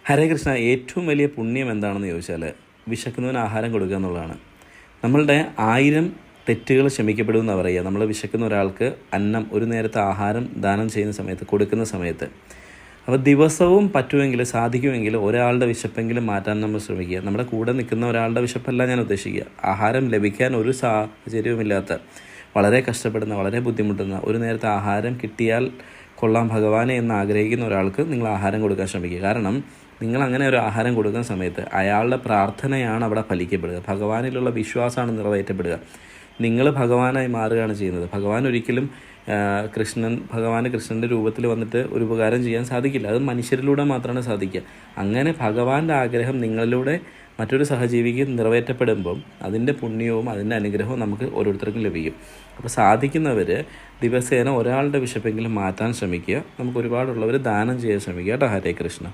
ഹരേ കൃഷ്ണ. ഏറ്റവും വലിയ പുണ്യം എന്താണെന്ന് ചോദിച്ചാൽ വിശക്കുന്നവന് ആഹാരം കൊടുക്കുക എന്നുള്ളതാണ്. നമ്മളുടെ 1000 തെറ്റുകൾ ക്ഷമിക്കപ്പെടുമെന്നാണ് പറയുക. നമ്മൾ വിശക്കുന്ന ഒരാൾക്ക് അന്നം, ഒരു നേരത്തെ ആഹാരം ദാനം ചെയ്യുന്ന സമയത്ത്, കൊടുക്കുന്ന സമയത്ത്. അപ്പോൾ ദിവസവും പറ്റുമെങ്കിൽ, സാധിക്കുമെങ്കിൽ ഒരാളുടെ വിശപ്പെങ്കിലും മാറ്റാൻ നമ്മൾ ശ്രമിക്കുക. നമ്മുടെ കൂടെ നിൽക്കുന്ന ഒരാളുടെ വിശപ്പല്ല ഞാൻ ഉദ്ദേശിക്കുക. ആഹാരം ലഭിക്കാൻ ഒരു സാഹചര്യവുമില്ലാത്ത, വളരെ കഷ്ടപ്പെടുന്ന, വളരെ ബുദ്ധിമുട്ടുന്ന, ഒരു നേരത്തെ ആഹാരം കിട്ടിയാൽ കൊള്ളാം ഭഗവാനെ എന്ന് ആഗ്രഹിക്കുന്ന ഒരാൾക്ക് നിങ്ങൾ ആഹാരം കൊടുക്കാൻ ശ്രമിക്കുക. കാരണം നിങ്ങൾ അങ്ങനെ ഒരു ആഹാരം കൊടുക്കുന്ന സമയത്ത് അയാളുടെ പ്രാർത്ഥനയാണ് അവിടെ ഫലിക്കപ്പെടുക. ഭഗവാനിലുള്ള വിശ്വാസമാണ് നിറവേറ്റപ്പെടുക. നിങ്ങൾ ഭഗവാനായി മാറുകയാണ് ചെയ്യുന്നത്. ഭഗവാൻ ഒരിക്കലും ഭഗവാന് കൃഷ്ണൻ്റെ രൂപത്തിൽ വന്നിട്ട് ഒരു ഉപകാരം ചെയ്യാൻ സാധിക്കില്ല. അത് മനുഷ്യരിലൂടെ മാത്രമാണ് സാധിക്കുക. അങ്ങനെ ഭഗവാന്റെ ആഗ്രഹം നിങ്ങളിലൂടെ മറ്റൊരു സഹജീവിക്ക് നിറവേറ്റപ്പെടുമ്പം അതിൻ്റെ പുണ്യവും അതിൻ്റെ അനുഗ്രഹവും നമുക്ക് ഓരോരുത്തർക്കും ലഭിക്കും. അപ്പോൾ സാധിക്കുന്നവർ ദിവസേന ഒരാളുടെ വിശപ്പെങ്കിലും മാറ്റാൻ ശ്രമിക്കുക. നമുക്ക് ഒരുപാടുള്ളവർ ദാനം ചെയ്യാൻ ശ്രമിക്കുക കേട്ടോ. ഹരേ കൃഷ്ണ.